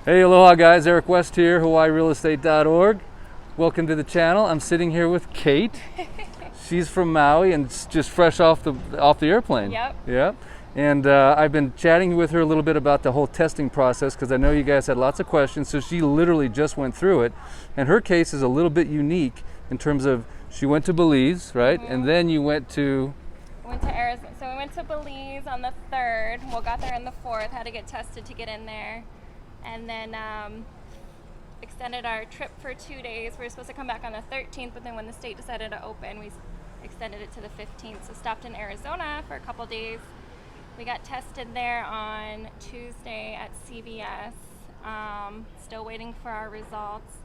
Hey, aloha guys, Eric West here, hawaiirealestate.org. Welcome to the channel. I'm sitting here with Kate. She's from Maui and just fresh off the airplane. Yep. Yep. And I've been chatting with her a little bit about the whole testing process because I know you guys had lots of questions. So she literally just went through it. And her case is a little bit unique in terms of she went to Belize, right? Mm-hmm. And then you went to Arizona. So we went to Belize on the 3rd. Well, got there on the 4th. Had to get tested to get in there. And then extended our trip for 2 days. We were supposed to come back on the 13th, but then when the state decided to open, we extended it to the 15th. So stopped in Arizona for a couple days. We got tested there on Tuesday at CVS. Still waiting for our results.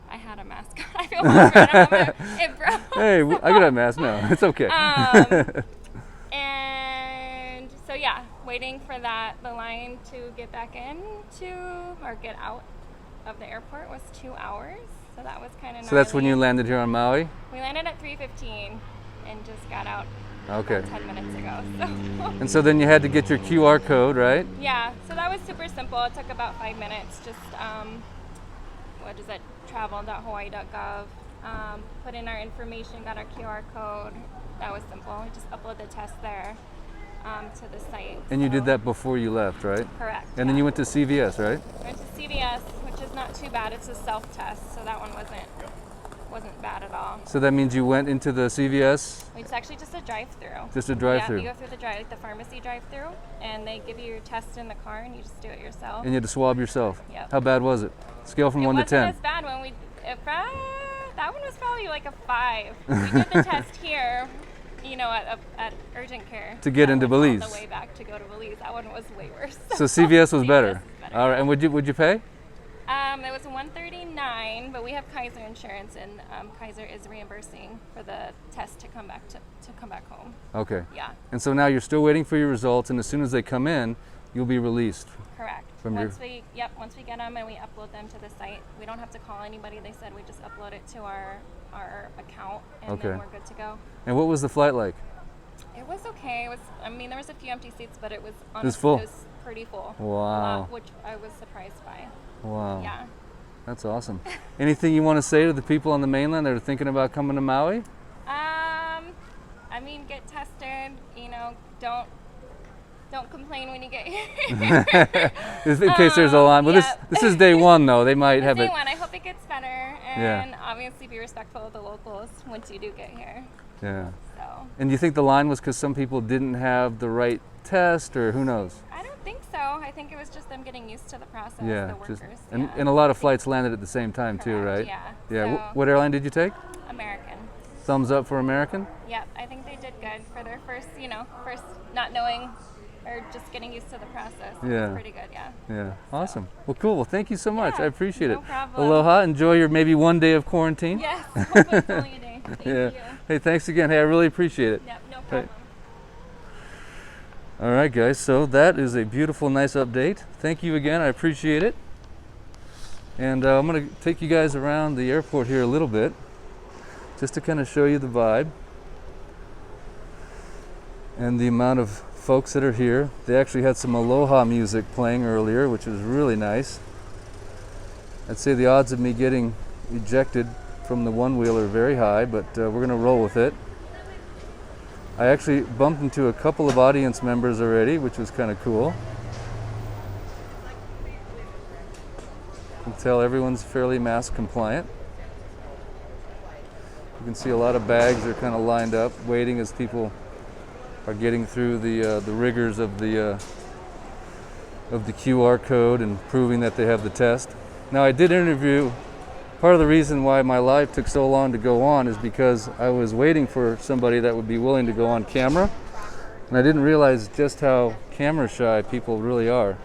I had a mask on. I feel bad. It broke. Hey, I got a mask now. It's okay. And so yeah, waiting for that. The line to get back into or get out of the airport was 2 hours. So that was kind of So that's when you landed here on Maui? We landed at 3:15 and just got out Okay. about 10 minutes ago. So. And so then you had to get your QR code, right? Yeah, so that was super simple. It took about 5 minutes. Just, what is it? Travel.hawaii.gov. Put in our information, got our QR code. That was simple. We just upload the test there to the site. And you did that before you left, right? Correct. And then you went to CVS, right? Went to CVS, which is not too bad. It's a self-test, so that one wasn't bad at all. So that means you went into the CVS? It's actually just a drive-through. Just a drive-through? Yeah, you go through the pharmacy drive-through, and they give you your test in the car, and you just do it yourself. And you had to swab yourself? Yep. How bad was it? Scale from 1 to 10. It wasn't as bad when that one was probably like a 5. We did the test here, at urgent care. To get into Belize. On the way back to go to Belize. That one was way worse. So CVS was better? CVS was better. All right, and would you pay? It was $139, but we have Kaiser insurance, and Kaiser is reimbursing for the test to come back home. Okay. Yeah. And so now you're still waiting for your results, and as soon as they come in, you'll be released. Correct. Once we get them and we upload them to the site, we don't have to call anybody. They said we just upload it to our account, and then we're good to go. And what was the flight like? It was okay. There was a few empty seats, but it was full. It was pretty full. Wow. Which I was surprised by. Wow. Yeah. That's awesome. Anything you want to say to the people on the mainland that are thinking about coming to Maui? Get tested. Don't complain when you get here. In case there's a line. Well, this is day one, though. They might have it. Day one. I hope it gets better, and obviously be respectful of the locals once you do get here. Yeah. So. And do you think the line was because some people didn't have the right test, or who knows? I don't think so. I think it was just them getting used to the process. Yeah. The workers. And a lot of flights landed at the same time too, right? Yeah. Yeah. So, what airline did you take? American. Thumbs up for American? Yep. I think they did good for their first not knowing or just getting used to the process. It was pretty good, yeah. Yeah. Awesome. Well, cool. Well, thank you so much. Yeah, I appreciate it. No problem. Aloha. Enjoy your maybe 1 day of quarantine. Yes. Hopefully it's only a day. Thank you. Hey, thanks again. Hey, I really appreciate it. Yep. No problem. All right, guys. So that is a beautiful, nice update. Thank you again. I appreciate it. And I'm going to take you guys around the airport here a little bit, just to kind of show you the vibe and the amount of folks that are here. They actually had some aloha music playing earlier, which was really nice. I'd say the odds of me getting ejected from the one wheel are very high, but we're going to roll with it. I actually bumped into a couple of audience members already, which was kind of cool. You can tell everyone's fairly mask compliant. You can see a lot of bags are kind of lined up, waiting as people are getting through the rigors of the QR code and proving that they have the test. Now, I did interview. Part of the reason why my live took so long to go on is because I was waiting for somebody that would be willing to go on camera, and I didn't realize just how camera shy people really are.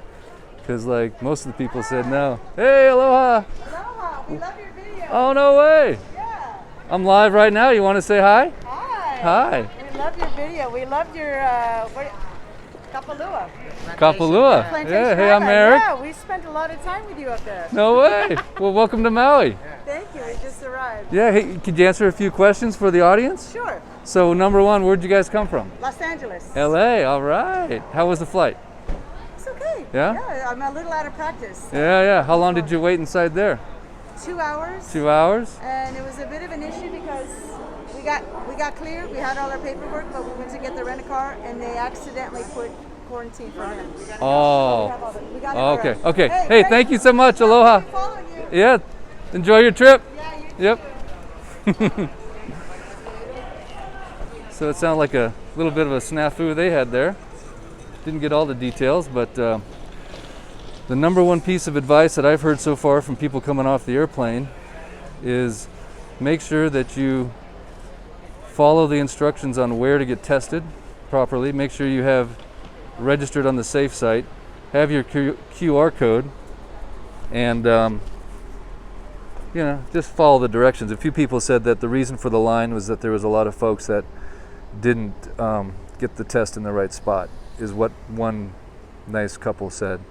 Because most of the people said no. Hey, aloha! Aloha, we love your video. Oh, no way! Yeah. I'm live right now. You want to say hi? Hi. Hi. We love your video. We loved your Kapalua. Kapalua. Plantation Yeah, hey, I'm Island. Eric. Yeah, we spent a lot of time with you up there. No way. Well, welcome to Maui. Thank you. We just arrived. Yeah, hey, could you answer a few questions for the audience? Sure. So, number one, where'd you guys come from? Los Angeles. LA, all right. How was the flight? It's okay. Yeah? Yeah, I'm a little out of practice. Yeah. How long did you wait inside there? 2 hours. 2 hours? And it was a bit of an issue because we got cleared. We had all our paperwork, but we went to get the rent-a-car, and they accidentally put quarantine for him. Oh. We got it all Okay. right. Okay. Hey, Hey, great. thank you so much. Aloha. I'm following you. Yeah. Enjoy your trip. Yeah, you Yep. So it sounded like a little bit of a snafu they had there. Didn't get all the details, but the number one piece of advice that I've heard so far from people coming off the airplane is make sure that you follow the instructions on where to get tested properly. Make sure you have registered on the safe site, have your QR code, and just follow the directions. A few people said that the reason for the line was that there was a lot of folks that didn't get the test in the right spot, is what one nice couple said.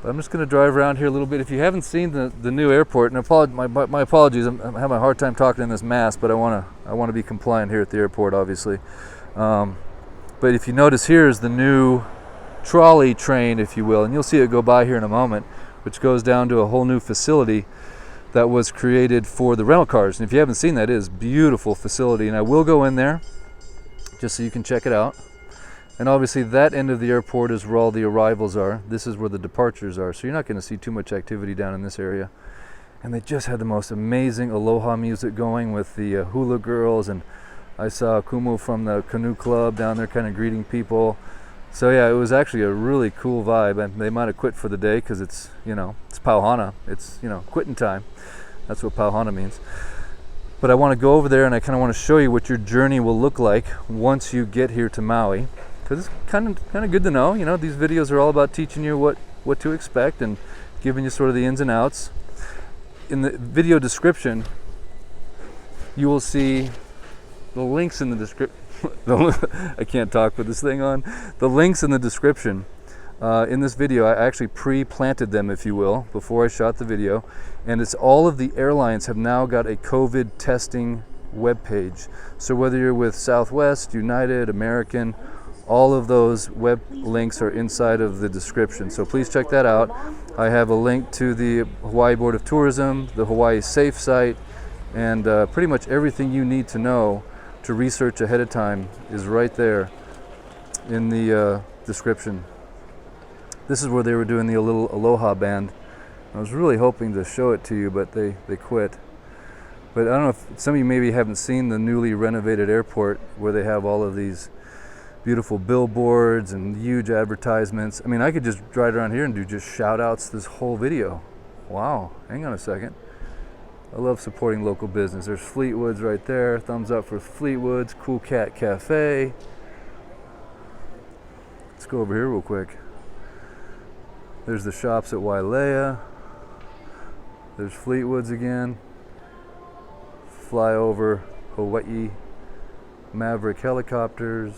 But I'm just going to drive around here a little bit. If you haven't seen the new airport, and my apologies, I'm having a hard time talking in this mask, but I want to be compliant here at the airport, obviously. But if you notice, here is the new trolley train, if you will, and you'll see it go by here in a moment, which goes down to a whole new facility that was created for the rental cars. And if you haven't seen that, it is a beautiful facility, and I will go in there just so you can check it out. And obviously that end of the airport is where all the arrivals are. This is where the departures are, so you're not going to see too much activity down in this area. And they just had the most amazing aloha music going with the hula girls, and I saw Kumu from the canoe club down there kind of greeting people. So yeah, it was actually a really cool vibe, and they might have quit for the day because it's Pauhana. It's, quitting time. That's what Pauhana means. But I want to go over there, and I kind of want to show you what your journey will look like once you get here to Maui, because it's kind of good to know. These videos are all about teaching you what to expect and giving you sort of the ins and outs. In the video description, you will see the links in the description. I can't talk with this thing on. The links in the description. In this video, I actually pre-planted them, if you will, before I shot the video. And it's all of the airlines have now got a COVID testing webpage. So whether you're with Southwest, United, American, all of those web links are inside of the description. So please check that out. I have a link to the Hawaii Board of Tourism, the Hawaii Safe site, and pretty much everything you need to know to research ahead of time is right there in the description. This is where they were doing the little Aloha band. I was really hoping to show it to you, but they quit. But I don't know if some of you maybe haven't seen the newly renovated airport where they have all of these beautiful billboards and huge advertisements. I mean, I could just drive around here and do just shout outs this whole video. Wow, hang on a second. I love supporting local business. There's Fleetwood's right there. Thumbs up for Fleetwood's. Cool Cat Cafe. Let's go over here real quick. There's the shops at Wailea. There's Fleetwood's again. Flyover Hawaii. Maverick helicopters.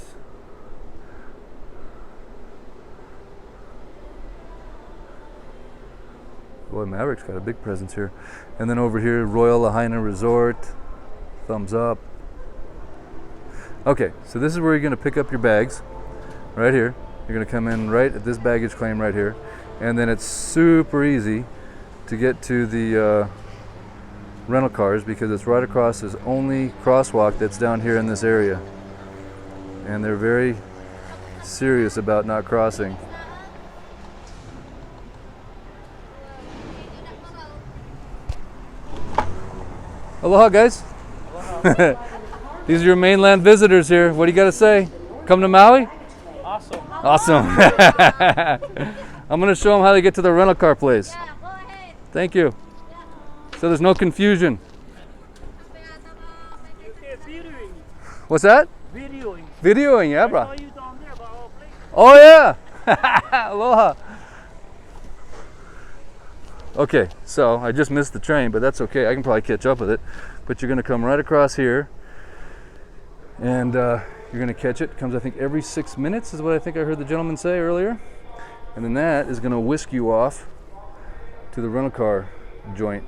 Boy, Maverick's got a big presence here. And then over here, Royal Lahaina Resort. Thumbs up. Okay, so this is where you're going to pick up your bags. Right here. You're going to come in right at this baggage claim right here. And then it's super easy to get to the rental cars because it's right across this only crosswalk that's down here in this area. And they're very serious about not crossing. Aloha, guys. Aloha. These are your mainland visitors here. What do you got to say? Come to Maui? Awesome. Awesome. I'm going to show them how to get to the rental car place. Yeah, go ahead. Thank you. So there's no confusion. Okay, videoing. What's that? Videoing. Videoing, yeah, I bro. saw you down there about our place. Oh, yeah. Aloha. Okay, so I just missed the train, but that's okay. I can probably catch up with it. But you're going to come right across here, and you're going to catch it. It comes, I think, every 6 minutes is what I think I heard the gentleman say earlier. And then that is going to whisk you off to the rental car joint,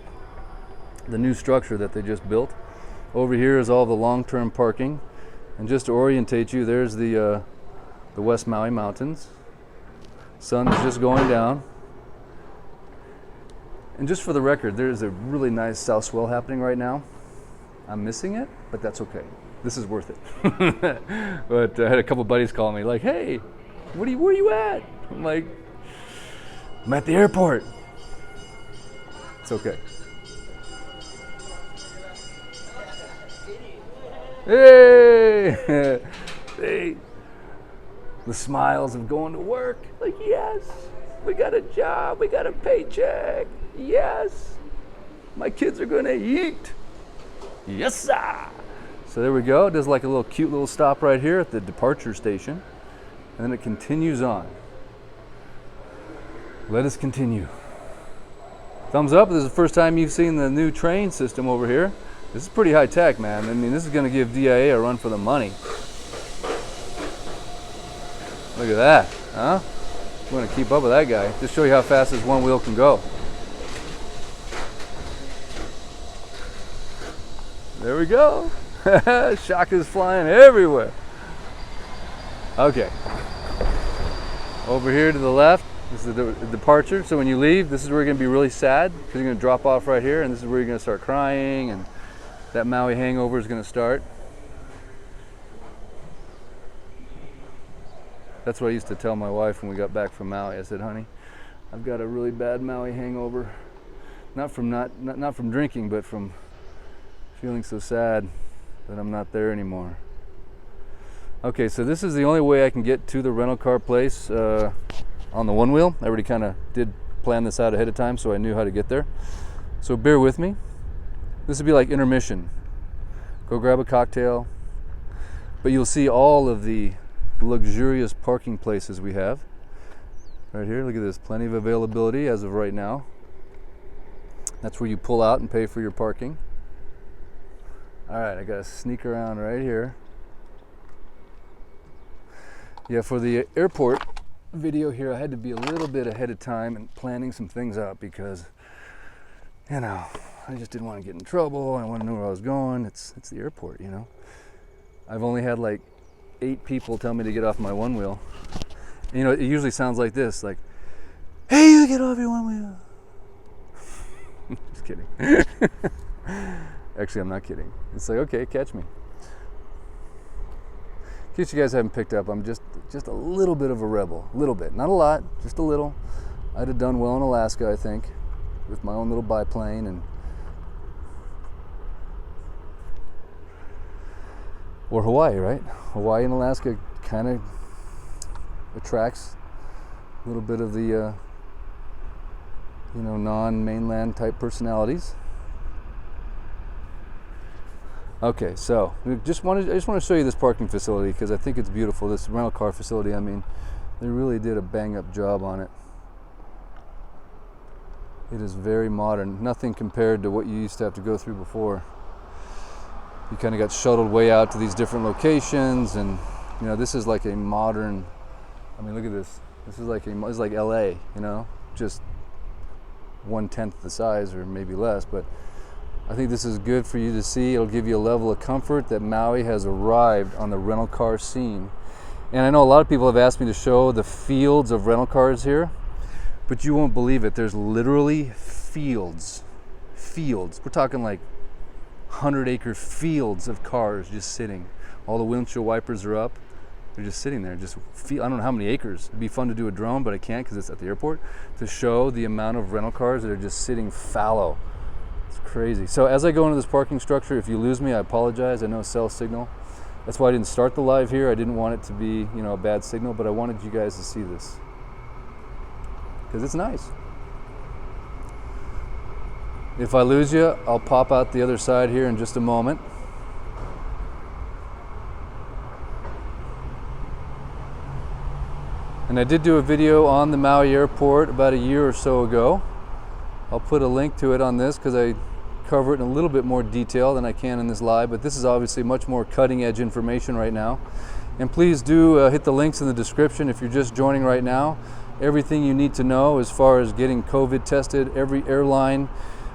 the new structure that they just built. Over here is all the long-term parking. And just to orientate you, there's the West Maui Mountains. Sun's just going down. And just for the record, there's a really nice south swell happening right now. I'm missing it, but that's okay. This is worth it. But I had a couple buddies call me like, hey, where are you at? I'm like, I'm at the airport. It's okay. Hey! Hey! The smiles of going to work. Like, yes, we got a job, we got a paycheck. Yes, my kids are gonna eat. Yes, sir. So there we go. It does like a little cute little stop right here at the departure station. And then it continues on. Let us continue. Thumbs up if this is the first time you've seen the new train system over here. This is pretty high tech, man. I mean, this is gonna give DIA a run for the money. Look at that, huh? You want to keep up with that guy. Just show you how fast this one wheel can go. There we go. Shock is flying everywhere. Okay. Over here to the left, this is the departure. So when you leave, this is where you're going to be really sad because you're going to drop off right here, and this is where you're going to start crying, and that Maui hangover is going to start. That's what I used to tell my wife when we got back from Maui. I said, honey, I've got a really bad Maui hangover. Not from drinking, but from feeling so sad that I'm not there anymore. Okay, so this is the only way I can get to the rental car place on the one wheel. I already kind of did plan this out ahead of time, so I knew how to get there. So bear with me. This would be like intermission. Go grab a cocktail. But you'll see all of the luxurious parking places we have right here. Look at this, plenty of availability as of right now. That's where you pull out and pay for your parking. All right, I gotta sneak around right here. Yeah, for the airport video here, I had to be a little bit ahead of time and planning some things out because, you know, I just didn't want to get in trouble. I want to know where I was going. It's the airport, you know. I've only had like 8 people tell me to get off my one wheel. You know, it usually sounds like this, like, hey, you get off your one wheel. Just kidding. Actually, I'm not kidding. It's like, okay, catch me. In case you guys haven't picked up, I'm just a little bit of a rebel. A little bit, not a lot, just a little. I'd have done well in Alaska, I think, with my own little biplane and or Hawaii, right? Hawaii and Alaska kind of attracts a little bit of the, you know, non-mainland type personalities. Okay, so I just want to show you this parking facility because I think it's beautiful. This rental car facility, I mean, they really did a bang-up job on it. It is very modern. Nothing compared to what you used to have to go through before. You kind of got shuttled way out to these different locations, and you know, this is like a modern. I mean, look at this. This is like it's like LA, you know, just 1/10 the size or maybe less. But I think this is good for you to see. It'll give you a level of comfort that Maui has arrived on the rental car scene. And I know a lot of people have asked me to show the fields of rental cars here, but you won't believe it. There's literally fields. Fields. We're talking like 100-acre fields of cars just sitting. All the windshield wipers are up. They're just sitting there. I don't know how many acres. It'd be fun to do a drone, but I can't because it's at the airport, to show the amount of rental cars that are just sitting fallow. It's crazy. So as I go into this parking structure, if you lose me, I apologize. I know cell signal. That's why I didn't start the live here. I didn't want it to be, you know, a bad signal, but I wanted you guys to see this because it's nice. If I lose you, I'll pop out the other side here in just a moment. And I did do a video on the Maui airport about a year or so ago. I'll put a link to it on this because I cover it in a little bit more detail than I can in this live, but this is obviously much more cutting edge information right now. And please do hit the links in the description if you're just joining right now. Everything you need to know as far as getting COVID tested, every airline.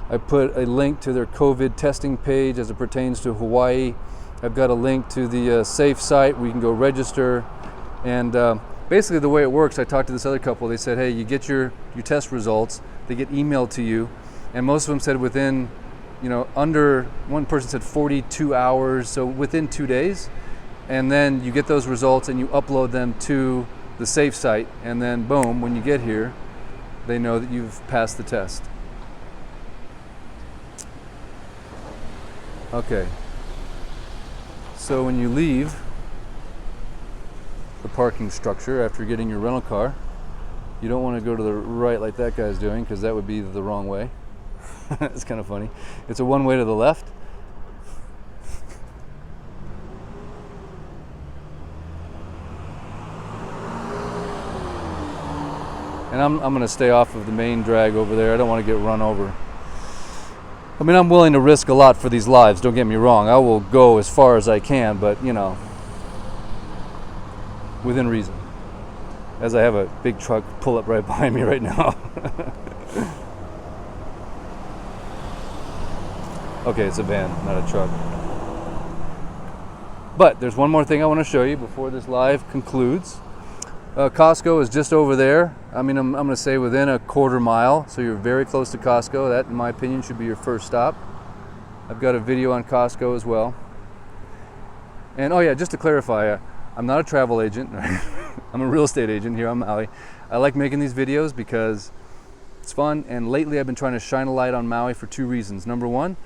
I put a link to their COVID testing page as it pertains to Hawaii. I've got a link to the safe site where you can go register. And basically the way it works, I talked to this other couple, they said, hey, you get your test results, they get emailed to you, and most of them said within, under, one person said 42 hours, so within 2 days, and then you get those results and you upload them to the safe site, and then boom, when you get here, they know that you've passed the test. Okay, so when you leave the parking structure after getting your rental car, you don't want to go to the right like that guy's doing, because that would be the wrong way. It's kind of funny. It's a one way to the left. And I'm going to stay off of the main drag over there. I don't want to get run over. I mean, I'm willing to risk a lot for these lives, don't get me wrong. I will go as far as I can, but, within reason. As I have a big truck pull up right behind me right now. Okay, it's a van, not a truck. But there's one more thing I want to show you before this live concludes. Costco is just over there. I mean, I'm going to say within a quarter mile, so you're very close to Costco. That, in my opinion, should be your first stop. I've got a video on Costco as well. And oh yeah, just to clarify, I'm not a travel agent. I'm a real estate agent here on Maui. I like making these videos because it's fun, and lately I've been trying to shine a light on Maui for two reasons. Number one,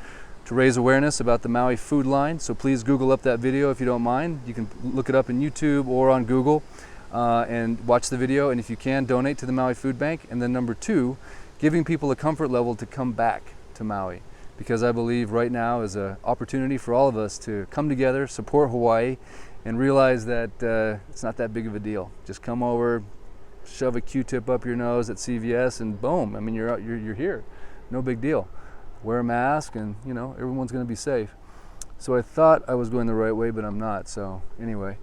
to raise awareness about the Maui food line, so please Google up that video if you don't mind. You can look it up in YouTube or on Google. And watch the video, and if you can, donate to the Maui Food Bank. And then number two, giving people a comfort level to come back to Maui, because I believe right now is an opportunity for all of us to come together, support Hawaii, and realize that it's not that big of a deal. Just come over, shove a Q-tip up your nose at CVS, and boom, I mean, you're here. No big deal. Wear a mask, and everyone's going to be safe. So I thought I was going the right way, but I'm not. So anyway.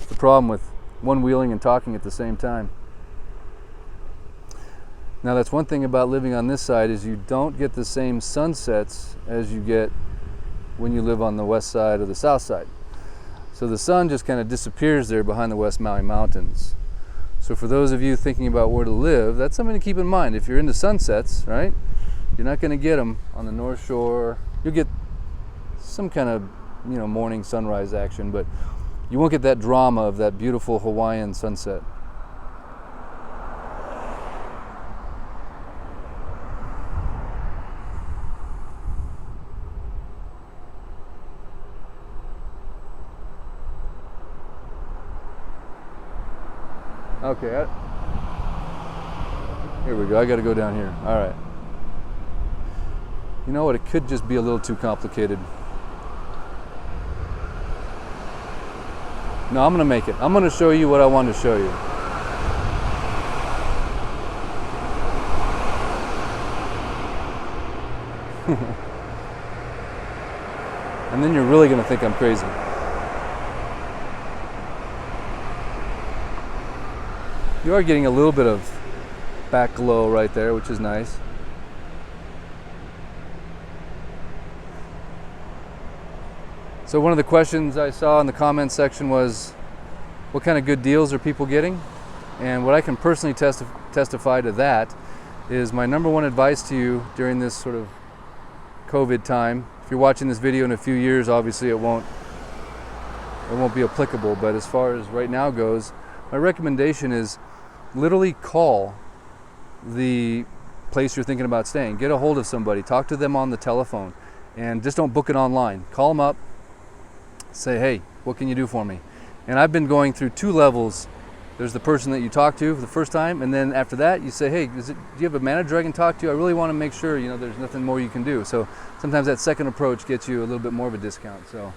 The problem with one-wheeling and talking at the same time. Now that's one thing about living on this side, is you don't get the same sunsets as you get when you live on the west side or the south side. So the sun just kind of disappears there behind the West Maui Mountains. So for those of you thinking about where to live, that's something to keep in mind. If you're into sunsets, right, you're not going to get them on the North Shore. You'll get some kind of morning sunrise action, but you won't get that drama of that beautiful Hawaiian sunset. Okay, here we go. I got to go down here. All right. You know what? It could just be a little too complicated. No, I'm going to make it. I'm going to show you what I want to show you. And then you're really going to think I'm crazy. You are getting a little bit of back glow right there, which is nice. So one of the questions I saw in the comments section was, what kind of good deals are people getting? And what I can personally testify to that is my number one advice to you during this sort of COVID time. If you're watching this video in a few years, obviously it won't be applicable, but as far as right now goes, my recommendation is literally call the place you're thinking about staying. Get a hold of somebody, talk to them on the telephone, and just don't book it online. Call them up, say, hey, what can you do for me? And I've been going through two levels. There's the person that you talk to for the first time, and then after that you say, hey, do you have a manager I can talk to? I really want to make sure there's nothing more you can do. So sometimes that second approach gets you a little bit more of a discount. So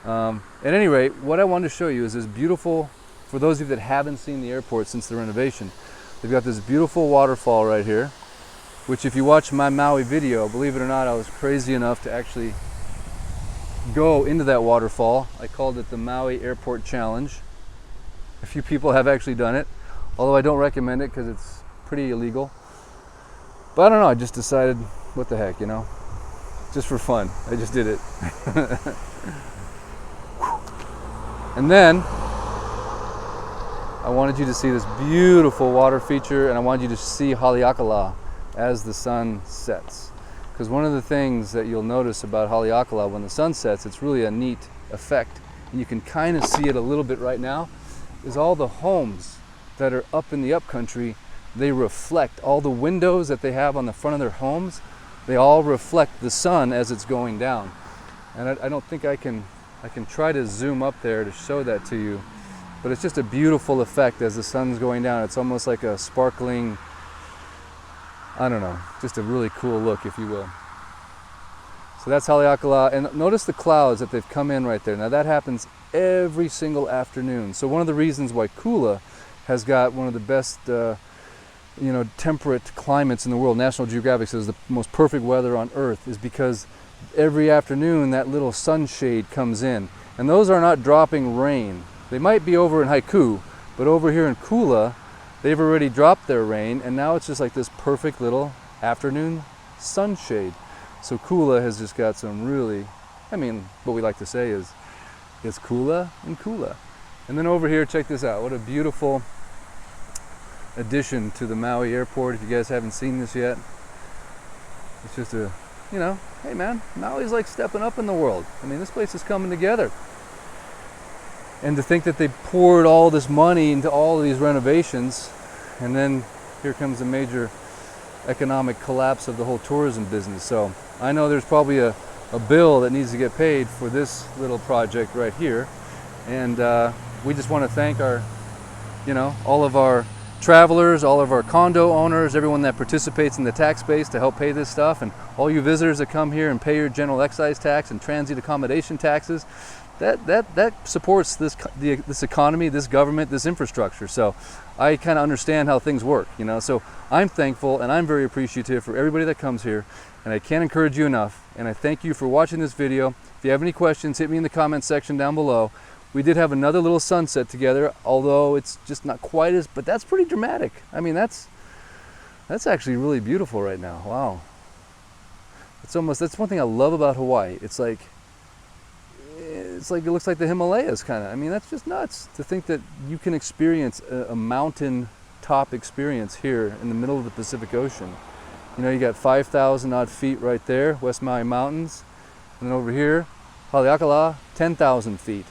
at any rate, what I wanted to show you is this beautiful, for those of you that haven't seen the airport since the renovation, they've got this beautiful waterfall right here, which if you watch my Maui video, believe it or not, I was crazy enough to actually go into that waterfall. I called it the Maui Airport Challenge. A few people have actually done it, although I don't recommend it because it's pretty illegal. But I don't know, I just decided, what the heck, just for fun. I just did it. And then I wanted you to see this beautiful water feature, and I wanted you to see Haleakala as the sun sets. Because one of the things that you'll notice about Haleakala when the sun sets, it's really a neat effect, and you can kind of see it a little bit right now, is all the homes that are up in the upcountry, they reflect, all the windows that they have on the front of their homes, they all reflect the sun as it's going down. And I don't think I can try to zoom up there to show that to you, but it's just a beautiful effect as the sun's going down. It's almost like a sparkling, I don't know, just a really cool look, if you will. So that's Haleakala, and notice the clouds that they've come in right there. Now that happens every single afternoon. So one of the reasons why Kula has got one of the best temperate climates in the world, National Geographic says the most perfect weather on Earth, is because every afternoon that little sunshade comes in. And those are not dropping rain. They might be over in Haiku, but over here in Kula, they've already dropped their rain, and now it's just like this perfect little afternoon sunshade. So Kula has just got some really, what we like to say is, it's Kula and Kula. And then over here, check this out. What a beautiful addition to the Maui airport. If you guys haven't seen this yet, it's just a, hey man, Maui's like stepping up in the world. This place is coming together. And to think that they poured all this money into all of these renovations, and then here comes a major economic collapse of the whole tourism business. So I know there's probably a bill that needs to get paid for this little project right here. And we just want to thank our, all of our travelers, all of our condo owners, everyone that participates in the tax base to help pay this stuff, and all you visitors that come here and pay your general excise tax and transit accommodation taxes. That supports this economy, this government, this infrastructure. So I kind of understand how things work, So I'm thankful and I'm very appreciative for everybody that comes here, and I can't encourage you enough. And I thank you for watching this video. If you have any questions, hit me in the comment section down below. We did have another little sunset together, although it's just not quite as, but that's pretty dramatic. That's actually really beautiful right now. Wow. That's one thing I love about Hawaii. It's like it looks like the Himalayas kind of. That's just nuts to think that you can experience a mountain top experience here in the middle of the Pacific Ocean. You got 5,000 odd feet right there, West Maui Mountains, and then over here, Haleakala, 10,000 feet.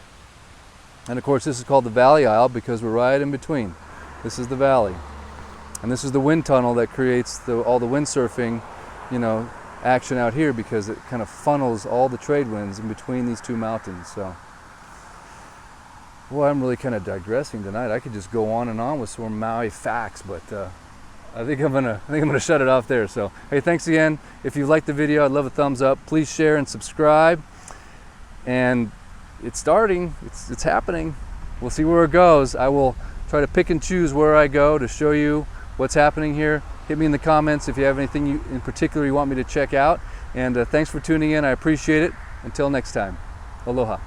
And of course, this is called the Valley Isle because we're right in between. This is the valley, and this is the wind tunnel that creates all the windsurfing, action out here, because it kind of funnels all the trade winds in between these two mountains. So, well, I'm really kind of digressing tonight. I could just go on and on with some more Maui facts, but I think I'm gonna shut it off there. So, hey, thanks again. If you liked the video, I'd love a thumbs up. Please share and subscribe. And it's starting. It's happening. We'll see where it goes. I will try to pick and choose where I go to show you what's happening here. Hit me in the comments if you have anything in particular you want me to check out. And thanks for tuning in. I appreciate it. Until next time. Aloha.